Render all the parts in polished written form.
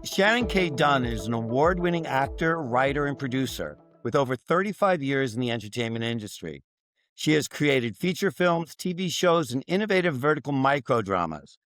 Shannon K. Dunn is an award-winning actor, writer, and producer with over 35 years in the entertainment industry. She has created feature films, TV shows, and innovative vertical microdramas.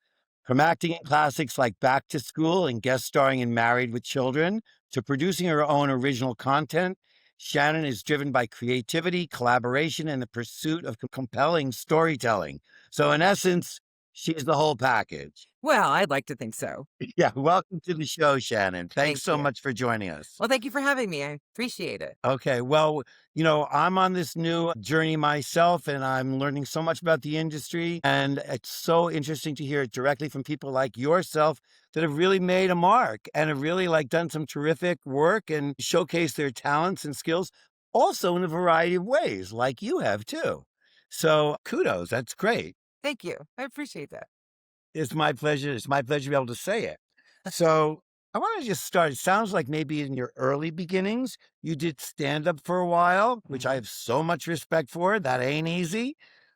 From acting in classics like Back to School and guest starring in Married with Children to producing her own original content, Shannon is driven by creativity, collaboration, and the pursuit of compelling storytelling. So, in essence, she's the whole package. Well, I'd like to think so. Yeah, welcome to the show, Shannon. Thanks Thank so you. much for joining us. Well, thank you for having me. I appreciate it. Okay, well, I'm on this new journey myself and I'm learning so much about the industry. And it's so interesting to hear it directly from people like yourself that have really made a mark and have really done some terrific work and showcased their talents and skills also in a variety of ways, like you have too. So kudos, that's great. Thank you. I appreciate that. It's my pleasure. It's my pleasure to be able to say it. So I want to just start. It sounds like maybe in your early beginnings, you did stand up for a while, which I Mhm. have so much respect for. That ain't easy.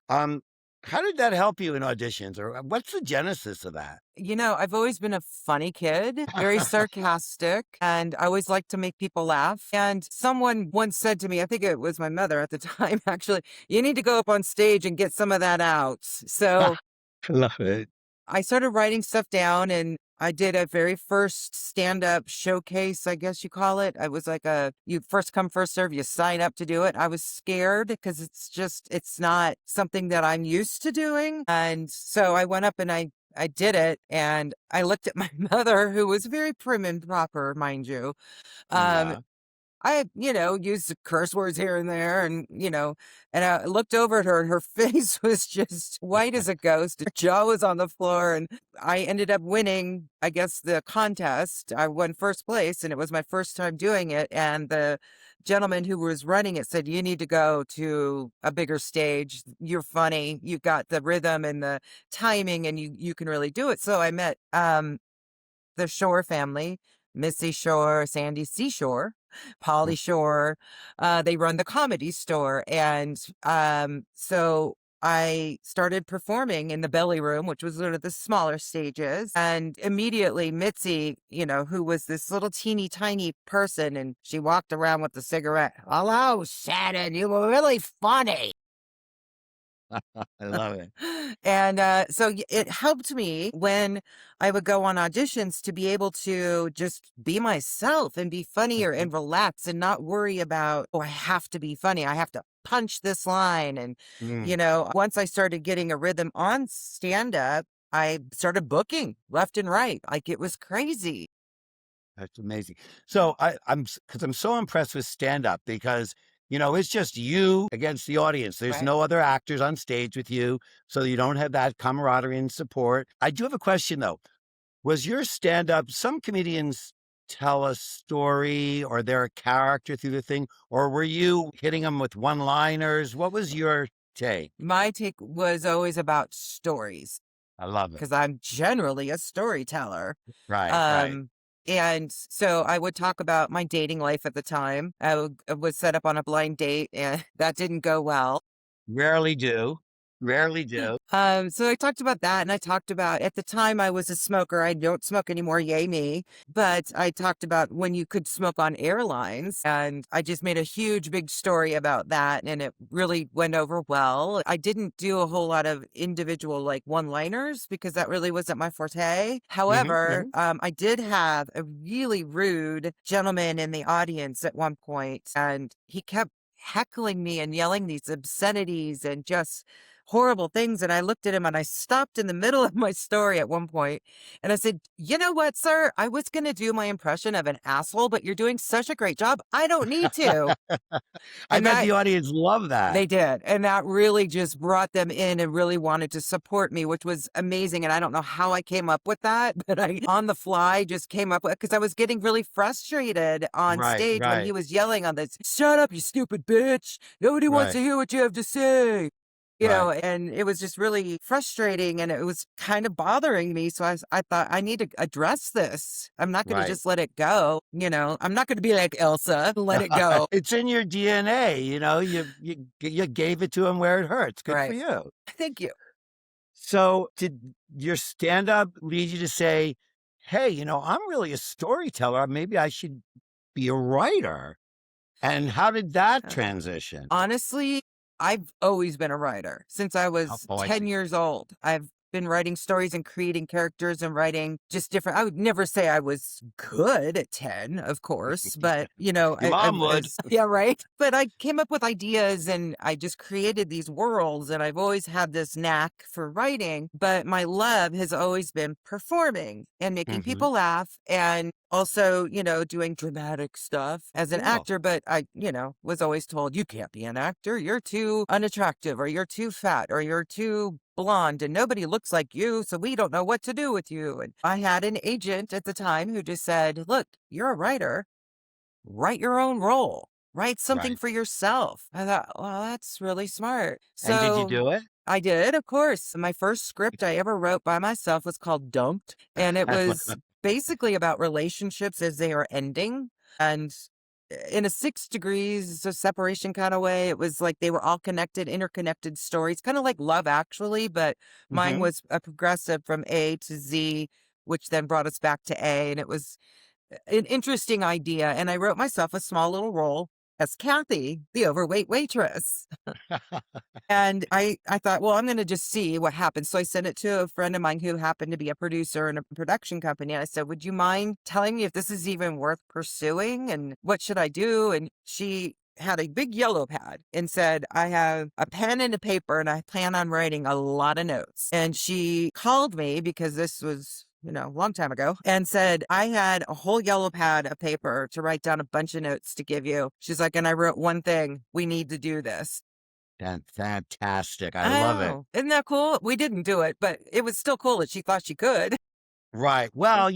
Um, how did that help you in auditions, or what's the genesis of that? I've always been a funny kid, very sarcastic, and I always like to make people laugh. And someone once said to me, I think it was my mother at the time, actually, you need to go up on stage and get some of that out. So I love it. I started writing stuff down and I did a very first stand-up showcase, I guess you call it. I was like you first come, first serve, you sign up to do it. I was scared because it's not something that I'm used to doing. And so I went up and I did it and I looked at my mother, who was very prim and proper, mind you. Um, Yeah. used curse words here and there and I looked over at her and her face was just white as a ghost. Her jaw was on the floor and I ended up winning, I guess, the contest. I won first place and it was my first time doing it. And the gentleman who was running it said, you need to go to a bigger stage. You're funny. You got the rhythm and the timing and you can really do it. So I met, the Shore family, Missy Shore, Sandy Seashore, Polly Shore. They run the Comedy Store. And so I started performing in the belly room, which was one of the smaller stages. And immediately Mitzi, who was this little teeny tiny person, and she walked around with the cigarette. Hello, Shannon, you were really funny. I love it. And so it helped me when I would go on auditions to be able to just be myself and be funnier and relax and not worry about, oh, I have to be funny. I have to punch this line. And, Mm, once I started getting a rhythm on stand up, I started booking left and right. Like it was crazy. that's amazing. So because I'm so impressed with stand up because it's just you against the audience. There's Right. no other actors on stage with you, so you don't have that camaraderie and support. I do have a question though. Was your stand up, some comedians tell a story or they're a character through the thing, or were you hitting them with one liners? What was your take? My take was always about stories I love it. because I'm generally a storyteller. Right, right. Um, and so I would talk about my dating life at the time. I was set up on a blind date and that didn't go well. Rarely do. Rarely do. So I talked about that and I talked about at the time I was a smoker. I don't smoke anymore, yay me. But I talked about when you could smoke on airlines and I just made a huge big story about that and it really went over well. I didn't do a whole lot of individual like one-liners because that really wasn't my forte. However, Hmm. I did have a really rude gentleman in the audience at one point and he kept heckling me and yelling these obscenities and just horrible things. And I looked at him and I stopped in the middle of my story at one point and I said, you know what, sir? I was going to do my impression of an asshole, but you're doing such a great job. I don't need to. I And bet that the audience loved that. they did. And that really just brought them in and really wanted to support me, which was amazing. And I don't know how I came up with that, but I on the fly just came up with because I was getting really frustrated on Right, stage when he right, was yelling on this, shut up, you stupid bitch. Nobody wants right, to hear what you have to say. right, And it was just really frustrating and it was kind of bothering me. So I thought I need to address this. I'm not going to right. just let it go. I'm not going to be like Elsa, let it go. It's in your DNA, you gave it to him where it hurts. Good for Right. you. Thank you. So did your stand-up lead you to say, hey, I'm really a storyteller. Maybe I should be a writer. And how did that transition? Honestly, I've always been a writer since I Oh, was oh, I 10 see. years old. I've been writing stories and creating characters and writing just different. I would never say I was good at 10, of course, but Your mom would. yeah, right. But I came up with ideas and I just created these worlds. And I've always had this knack for writing, but my love has always been performing and making Hmm. people laugh. And also, doing dramatic stuff as an Cool. actor, but I, was always told you can't be an actor. You're too unattractive or you're too fat or you're too blonde and nobody looks like you. So we don't know what to do with you. And I had an agent at the time who just said, look, you're a writer, write your own role, write something Right. for yourself. I thought, well, that's really smart. And did you So do it? I did, of course. My first script I ever wrote by myself was called Dumped, and it was basically about relationships as they are ending. And in a 6 degrees of separation kind of way, it was like they were all connected, interconnected stories, kind of like Love Actually, but mine Hmm. was a progressive from A to Z, which then brought us back to A. And it was an interesting idea. And I wrote myself a small little role as Kathy, the overweight waitress. And I thought, well, I'm going to just see what happens. So I sent it to a friend of mine who happened to be a producer in a production company. And I said, would you mind telling me if this is even worth pursuing and what should I do? And she had a big yellow pad and said, I have a pen and a paper and I plan on writing a lot of notes. And she called me because this was a long time ago, and said, I had a whole yellow pad of paper to write down a bunch of notes to give you. She's like, and I wrote one thing, we need to do this. That's fantastic. I I love it. know. Isn't that cool? We didn't do it, but it was still cool that she thought she could. Right. Well,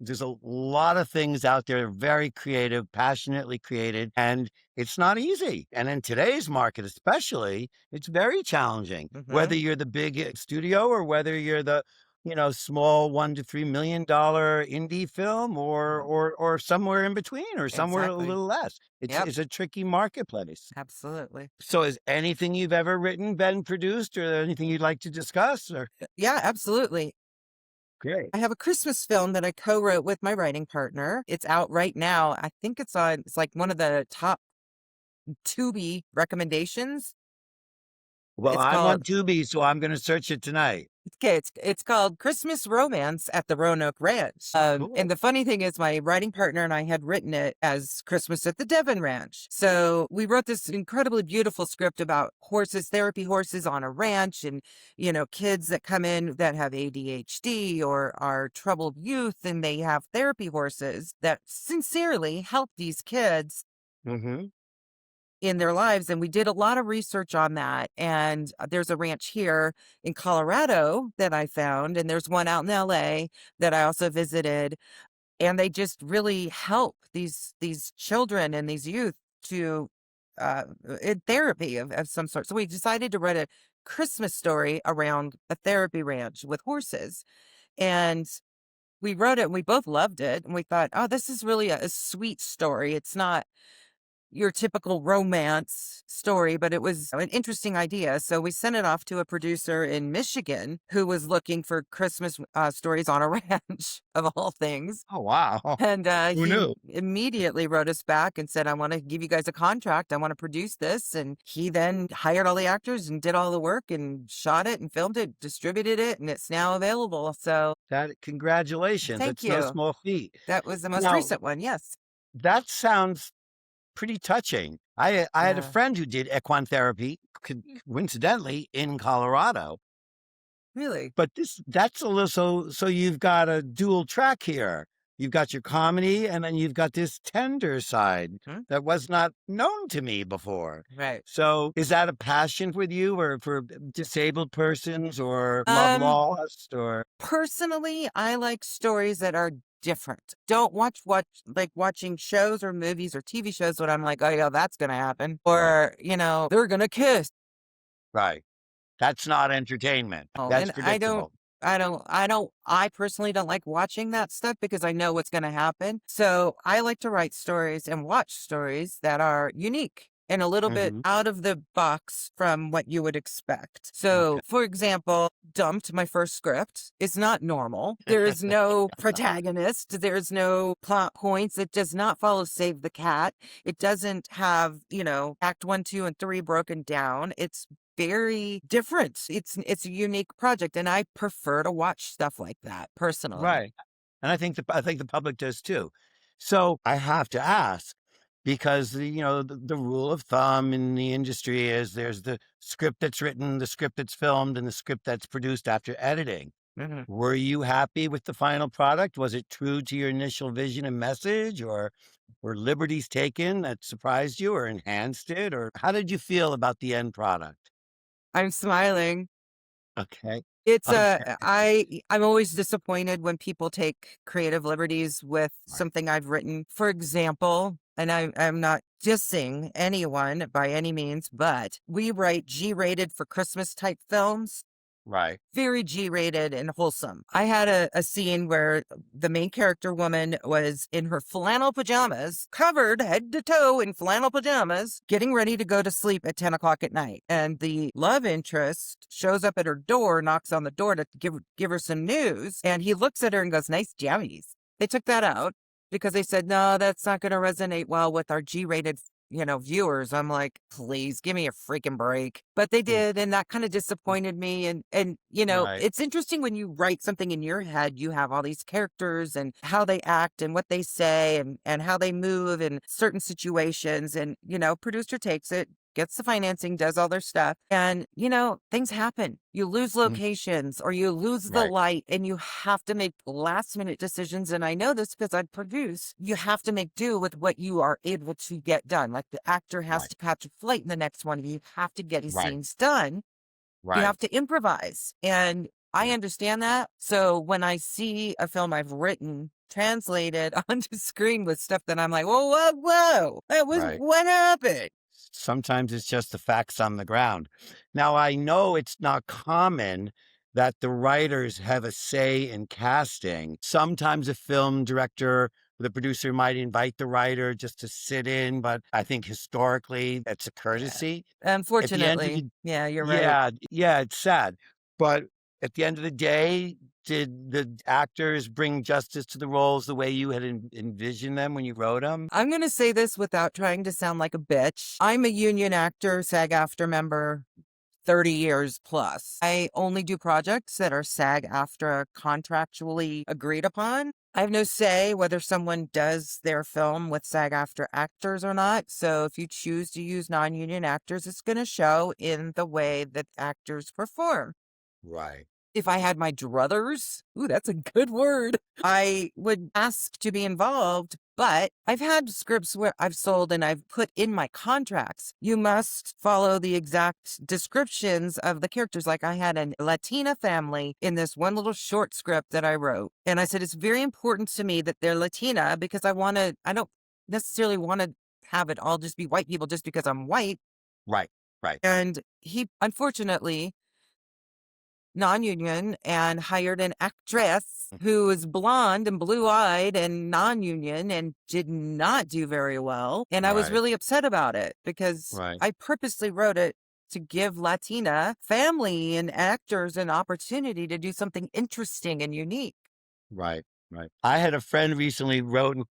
there's a lot of things out there, very creative, passionately created, and it's not easy. And in today's market, especially, it's very challenging. Whether Hmm. you're the big studio or whether you're the, small $1 to $3 million indie film or somewhere in between or somewhere a Exactly. little less. It's Yep. it's a tricky marketplace. Absolutely. So is anything you've ever written been produced or anything you'd like to discuss? Or Yeah, absolutely. great. I have a Christmas film that I co-wrote with my writing partner. It's out right now. I think it's like one of the top Tubi recommendations. Well, It's I'm on called Tubi, so I'm gonna search it tonight. Okay, it's called Christmas Romance at the Roanoke Ranch. And Cool. the funny thing is, my writing partner and I had written it as Christmas at the Devon Ranch. So we wrote this incredibly beautiful script about horses, therapy horses on a ranch, and kids that come in that have ADHD or are troubled youth, and they have therapy horses that sincerely help these kids Mhm. in their lives. And we did a lot of research on that. And there's a ranch here in Colorado that I found, and there's one out in LA that I also visited. And they just really help these children and these youth to in therapy of some sort. So we decided to write a Christmas story around a therapy ranch with horses. And we wrote it and we both loved it. And we thought, oh, this is really a sweet story. It's not your typical romance story, but it was an interesting idea. So we sent it off to a producer in Michigan who was looking for Christmas stories on a ranch, of all things. Oh, wow. And Who he knew? immediately wrote us back and said, I want to give you guys a contract. I want to produce this. And he then hired all the actors and did all the work and shot it and filmed it, distributed it, and it's now available. So Congratulations. thank That's no you. small feat. That was the most Now, recent one. Yes. that sounds pretty touching. I had a Yeah. friend who did equine therapy, coincidentally, in Colorado. Really. But that's a little so you've got a dual track here. You've got your comedy and then you've got this tender side Mhm. that was not known to me before. Right. So is that a passion with you or for disabled persons or love Um, lost or Personally, I like stories that are different. Don't watch like watching shows or movies or TV shows when I'm like, oh yeah, that's gonna happen. right, Or, they're gonna kiss. right. That's not entertainment. Oh, That's and predictable. I personally don't like watching that stuff because I know what's gonna happen. So I like to write stories and watch stories that are unique and a little bit Hmm. out of the box from what you would expect. So, Okay. for example, Dumped, my first script, is not normal. There is no protagonist. There's no plot points. It does not follow Save the Cat. It doesn't have, act one, two, and three broken down. It's very different. It's a unique project, and I prefer to watch stuff like that personally. Right. And I think the public does too. So I have to ask, because the rule of thumb in the industry is there's the script that's written, the script that's filmed, and the script that's produced after editing. Mhm. Were you happy with the final product? Was it true to your initial vision and message, or were liberties taken that surprised you or enhanced it? Or how did you feel about the end product? I'm smiling. Okay. It's Okay. I'm always disappointed when people take creative liberties with Right. something I've written. For example, and I'm not dissing anyone by any means, but we write G-rated for Christmas type films. Right. Very G-rated and wholesome. I had a scene where the main character woman was in her flannel pajamas, covered head to toe in flannel pajamas, getting ready to go to sleep at 10 o'clock at night. And the love interest shows up at her door, knocks on the door to give her some news. And he looks at her and goes, "Nice jammies." They took that out because they said, "No, that's not going to resonate well with our G-rated viewers." I'm like, please give me a freaking break. But they Mm. did, and that kind of disappointed me. And Right. it's interesting when you write something in your head, you have all these characters and how they act and what they say and how they move in certain situations. And, producer takes it, gets the financing, does all their stuff. And, things happen. You lose Mm. locations or you lose the Right. light and you have to make last minute decisions. And I know this because I produce. You have to make do with what you are able to get done. Like the actor has Right. to catch a flight in the next one. You have to get his Right. scenes done. You Right. have to improvise. And I Right. understand that. So when I see a film I've written translated onto screen with stuff that I'm like, whoa, whoa, whoa, Right. what happened? Sometimes it's just the facts on the ground. Now, I know it's not common that the writers have a say in casting. Sometimes a film director, the producer might invite the writer just to sit in, but I think historically that's a Yeah. courtesy. At the end of Unfortunately. the Yeah, you're right. Yeah, yeah, it's sad. But at the end of the day, did the actors bring justice to the roles the way you had envisioned them when you wrote them? I'm going to say this without trying to sound like a bitch. I'm a union actor, SAG-AFTRA member, 30 years plus. I only do projects that are SAG-AFTRA contractually agreed upon. I have no say whether someone does their film with SAG-AFTRA actors or not. So if you choose to use non-union actors, it's going to show in the way that actors perform. Right. If I had my druthers, ooh, that's a good word, I would ask to be involved. But I've had scripts where I've sold and I've put in my contracts, you must follow the exact descriptions of the characters. Like I had a Latina family in this one little short script that I wrote. And I said, it's very important to me that they're Latina because I don't necessarily want to have it all just be white people just because I'm white. Right. Right. And he, unfortunately, non-union and hired an actress who was blonde and blue-eyed and non-union and did not do very well. And I was Right. really upset about it because Right. I purposely wrote it to give Latina family and actors an opportunity to do something interesting and unique. Right, right. I had a friend recently wrote and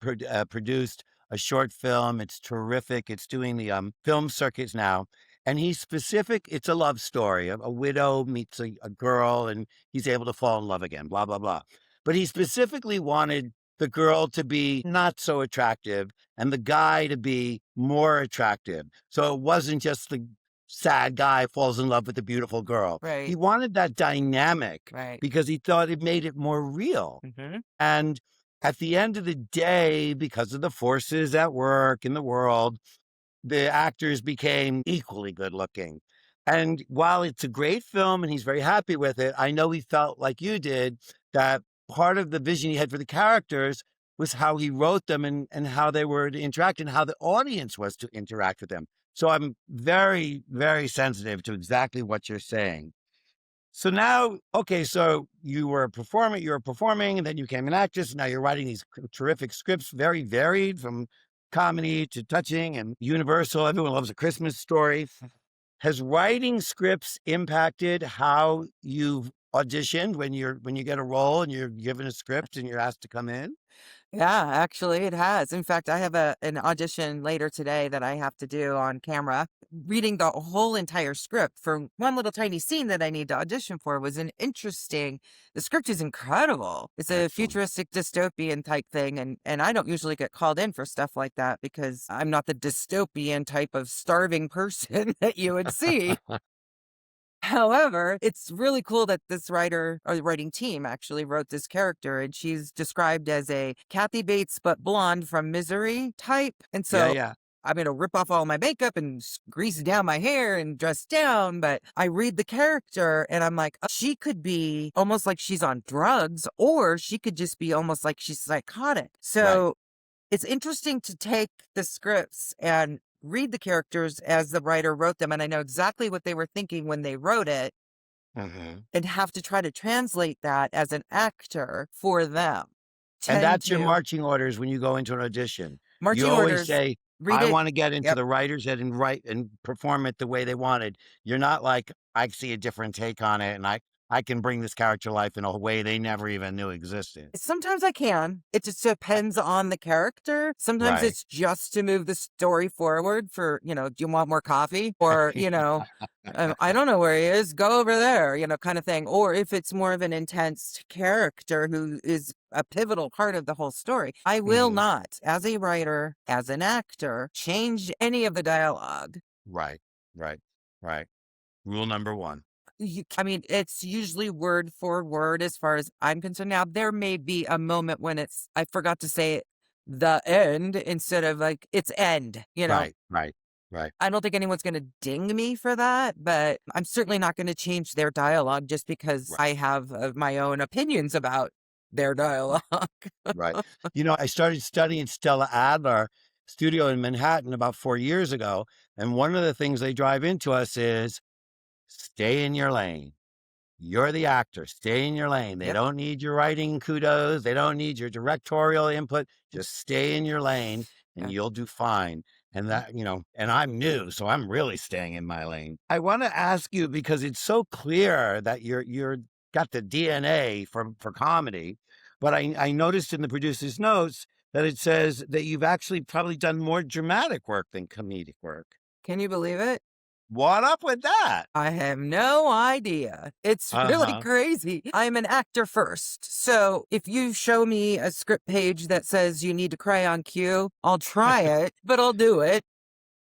produced a short film. It's terrific. It's doing the film circuits now. And it's a love story. A widow meets a girl and he's able to fall in love again, blah, blah, blah. But he specifically wanted the girl to be not so attractive and the guy to be more attractive. So it wasn't just the sad guy falls in love with the beautiful girl. He Right, wanted that dynamic right. because he thought it made it more real. Hmm. And at the end of the day, because of the forces at work in the world, the actors became equally good looking. And while it's a great film and he's very happy with it, I know he felt like you did that part of the vision he had for the characters was how he wrote them and how they were to interact and how the audience was to interact with them. So I'm very, very sensitive to exactly what you're saying. So now, okay, so you were performing, and then you became an actress. Now you're writing these terrific scripts, very varied from comedy to touching and universal. Everyone loves a Christmas story. Has writing scripts impacted how you've auditioned when you get a role and you're given a script and you're asked to come in? Yeah, actually, it has. In fact, I have an audition later today that I have to do on camera. Reading the whole entire script for one little tiny scene that I need to audition for was an interesting. The script is incredible. It's a Excellent. futuristic dystopian type thing, and I don't usually get called in for stuff like that because I'm not the dystopian type of starving person that you would see. However, it's really cool that this writer or the writing team actually wrote this character, and she's described as a Kathy Bates but blonde from Misery type. And Yeah, so yeah. I'm going to rip off all my makeup and grease down my hair and dress down. But I read the character and I'm like, she could be almost like she's on drugs, or she could just be almost like she's psychotic. Right. So it's interesting to take the scripts and read the characters as the writer wrote them, and I know exactly what they were thinking when they wrote it, Mhm. and have to try to translate that as an actor for them. And Tend that's your to marching orders when you go into an audition. You marching always orders, say, read "I it. wanna get into Yep. the writer's head and write and perform it the way they wanted." You're not like, "I see a different take on it, and I can bring this character to life in a way they never even knew existed." Sometimes I can. It just depends on the character. Sometimes Right. it's just to move the story forward for, do you want more coffee? Or, I don't know where he is. Go over there, kind of thing. Or if it's more of an intense character who is a pivotal part of the whole story, I will Mhm. not, as a writer, as an actor, change any of the dialogue. Right, right, right. Rule number 1. I mean, it's usually word for word as far as I'm concerned. Now, there may be a moment when I forgot to say the end instead of like it's end. Right, right, right, I don't think anyone's going to ding me for that, but I'm certainly not going to change their dialogue just because right, I have my own opinions about their dialogue. right. I started studying Stella Adler studio in Manhattan about 4 years ago, and one of the things they drive into us is stay in your lane. You're the actor. Stay in your lane. They Yep. don't need your writing kudos. They don't need your directorial input. Just stay in your lane and Yeah. you'll do fine. And and I'm new, so I'm really staying in my lane. I want to ask you because it's so clear that you're got the DNA for comedy, but I noticed in the producer's notes that it says that you've actually probably done more dramatic work than comedic work. Can you believe it? What up with that? I have no idea. It's really Uh-huh. crazy. I'm an actor first. So if you show me a script page that says you need to cry on cue, I'll try it, but I'll do it.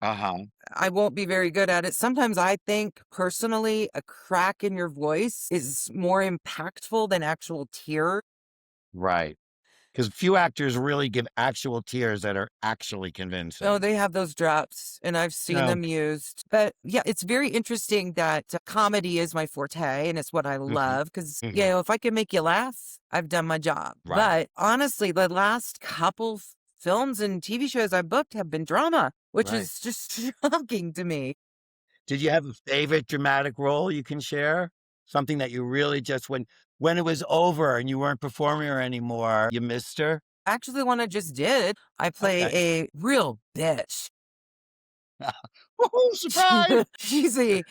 Uh-huh. I won't be very good at it. Sometimes I think personally, a crack in your voice is more impactful than actual tears. Right. Because few actors really give actual tears that are actually Oh, convincing. they have those drops, and I've seen No. them used. But yeah, it's very interesting that comedy is my forte and it's what I Mhm, love because, mhm. if I can make you laugh, I've done my job. Right. But honestly, the last couple films and TV shows I booked have been drama, which Right. is just shocking to me. Did you have a favorite dramatic role you can share? Something that you really just when it was over and you weren't performing her anymore, you missed her? Actually, the one I just did, I play Okay. a real bitch. Woohoo, surprise! She's a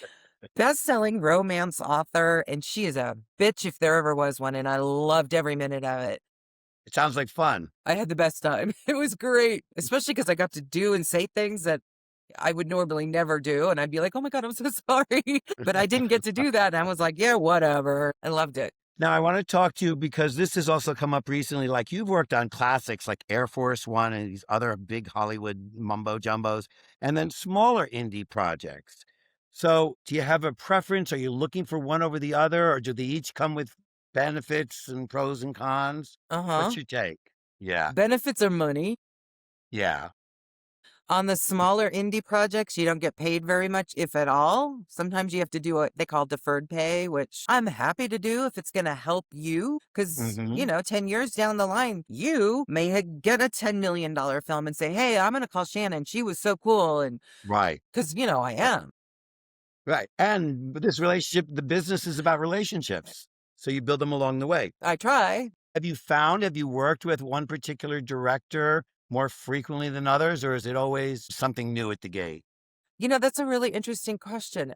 best-selling romance author, and she is a bitch if there ever was one, and I loved every minute of it. It sounds like fun. I had the best time. It was great, especially because I got to do and say things that I would normally never do, and I'd be like, "Oh my god, I'm so sorry," but I didn't get to do that, and I was like, "Yeah, whatever." I loved it. Now, I want to talk to you because this has also come up recently. Like you've worked on classics like Air Force One and these other big Hollywood mumbo jumbos, and then smaller indie projects. So, do you have a preference? Are you looking for one over the other, or do they each come with benefits and pros and cons? What's Uh-huh. your take? Yeah, Benefits are money. yeah. On the smaller indie projects, you don't get paid very much, if at all. Sometimes you have to do what they call deferred pay, which I'm happy to do if it's going to help you. Because, Hmm. 10 years down the line, you may get a $10 million film and say, hey, I'm going to call Shannon. She was so cool. And Right, because, I am. right. And this relationship, the business is about relationships. So you build them along the way. I try. Have you worked with one particular director more frequently than others, or is it always something new at the gate? That's a really interesting question.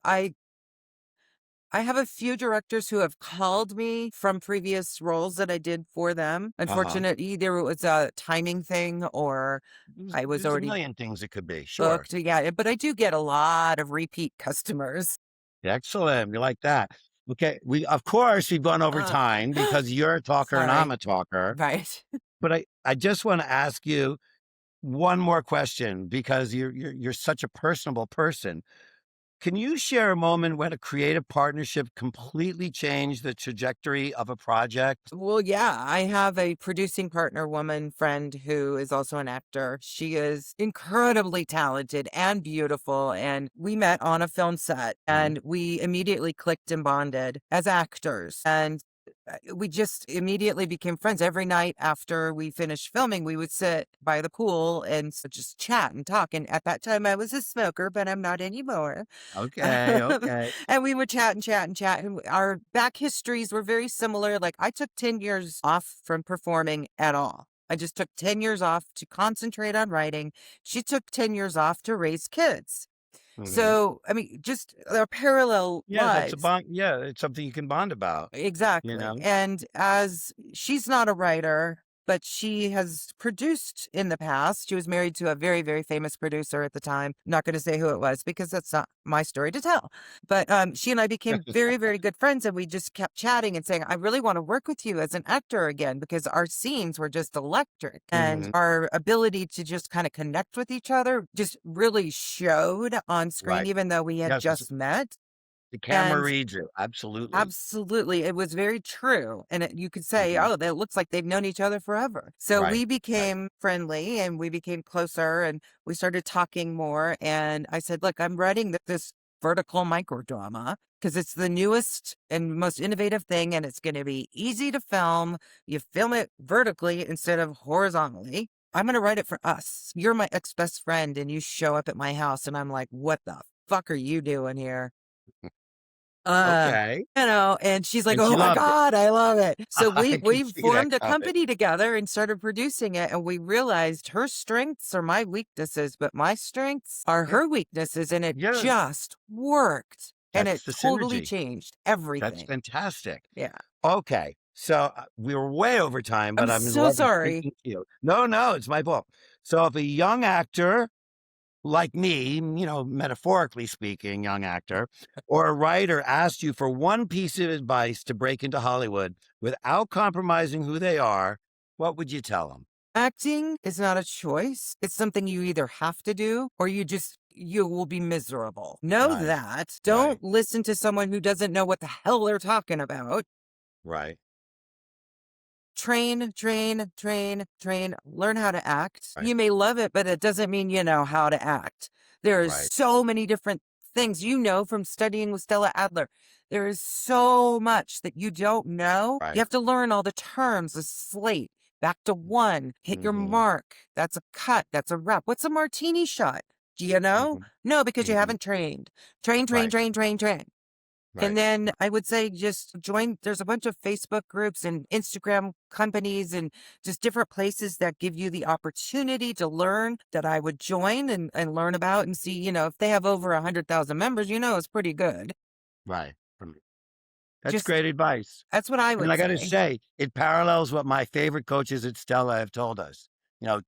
I have a few directors who have called me from previous roles that I did for them. Uh-huh. Unfortunately, either it was a timing thing or I was There's a already million things it could be. Sure. booked. Yeah, but I do get a lot of repeat customers. Excellent. We like that. Okay. Of course, we've gone over Uh, time because you're a talker and I'm sorry. a talker. Right. But I just want to ask you one more question because you're such a personable person. Can you share a moment when a creative partnership completely changed the trajectory of a project? Well, yeah, I have a producing partner woman friend who is also an actor. She is incredibly talented and beautiful. And we met on a film set Mhm. and we immediately clicked and bonded as actors. And we just immediately became friends. Every night after we finished filming, we would sit by the pool and just chat and talk. And at that time, I was a smoker, but I'm not anymore. Okay, okay. And we would chat and chat and chat. And our back histories were very similar. Like I took 10 years off from performing at all. I just took 10 years off to concentrate on writing. She took 10 years off to raise kids. Mhm. So, I mean, just our parallel Yeah, that's a lives. bond. Yeah, it's something you can bond about, you Exactly. know? And as she's not a writer, but she has produced in the past. She was married to a very, very famous producer at the time. Not going to say who it was because that's not my story to tell. But she and I became very, very good friends, and we just kept chatting and saying, "I really want to work with you as an actor again," because our scenes were just electric, and Mhm. our ability to just kind of connect with each other just really showed on screen, Right. even though we had Yes, just met. the camera And reads you. Absolutely. absolutely. It was very true. And you could say, Mhm. oh, that looks like they've known each other forever. So Right, we right. became friendly and we became closer and we started talking more. And I said, look, I'm writing this vertical microdrama because it's the newest and most innovative thing. And it's going to be easy to film. You film it vertically instead of horizontally. I'm going to write it for us. You're my ex best friend and you show up at my house. And I'm like, what the fuck are you doing here? Uh, Okay. and she's like, And "Oh she my loved it. god, I love it." So we I can we see that formed a coming. company together and started producing it, and we realized her strengths are my weaknesses, but my strengths are Yeah, her weaknesses, and it yeah, just worked, and that's it the totally synergy. changed That's everything. fantastic. Yeah. Okay, so, we were way over time, I'm but I'm so loving sorry. speaking to you. No, no, it's my fault. So if a young actor like me, metaphorically speaking, young actor, or a writer asked you for one piece of advice to break into Hollywood without compromising who they are, what would you tell them? Acting is not a choice. It's something you either have to do or you will be miserable. Know Right, that. right, Don't listen to someone who doesn't know what the hell they're talking about. right, Train, train, train, train, learn how to act. right, You may love it, but it doesn't mean you know how to act. There is right, so many different things from studying with Stella Adler. There is so much that you don't know. You right. have to learn all the terms, the slate, back to one, hit your Mhm, mark. That's a cut. That's a wrap. What's a martini shot? Do you know? mhm, No, because you mhm. haven't trained. Train, train, Right, train, train, train. And right, then I would say just join. There's a bunch of Facebook groups and Instagram companies and just different places that give you the opportunity to learn that I would join and learn about and see, if they have over 100,000 members, it's pretty good. right. That's Just great advice. that's what I And would I gotta say. say, it parallels what my favorite coaches at Stella have told us.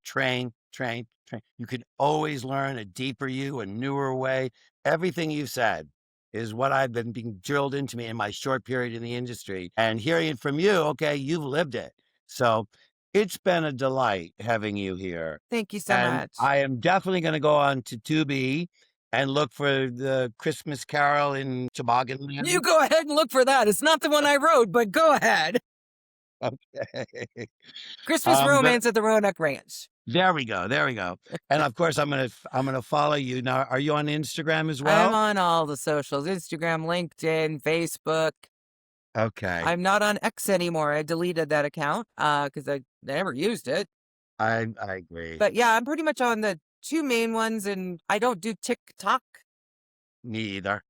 Train, train, train. You can always learn a deeper you, a newer way. Everything you said is what I've been being drilled into me in my short period in the industry. And hearing it from you, okay, you've lived it. So it's been a delight having you here. Thank you so And much. I am definitely going to go on to Tubi and look for the Christmas Carol in Toboggan You Land. go ahead and look for that. It's not the one I wrote, but go ahead. Okay. Christmas But Romance at the Roanoke Ranch. there we go, there we go. And of course, I'm gonna follow you. Now, are you on Instagram as I'm well? on all the socials, Instagram, LinkedIn, Facebook. Okay. I'm not on X anymore. I deleted that account because I never used it. I agree. But yeah, I'm pretty much on the two main ones, and I don't do TikTok. Me either.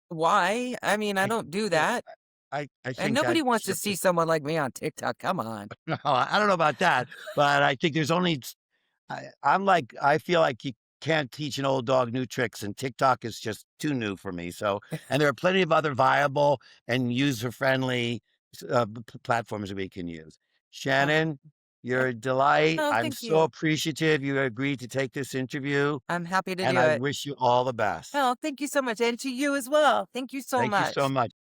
Why? I mean, I I don't do yeah, that. I And think nobody wants to that's see someone like me on TikTok. Come on. no, I don't know about that, but I think there's only I feel like you can't teach an old dog new tricks, and TikTok is just too new for me. So, and there are plenty of other viable and user-friendly platforms that we can use. Oh, Shannon, yeah. you're a delight. Oh, I'm thank so you. appreciative you agreed to take this interview, I'm happy to and do I it. wish you all the best. Oh, thank you so much. And to you as well. Thank you so Thank you so much. much.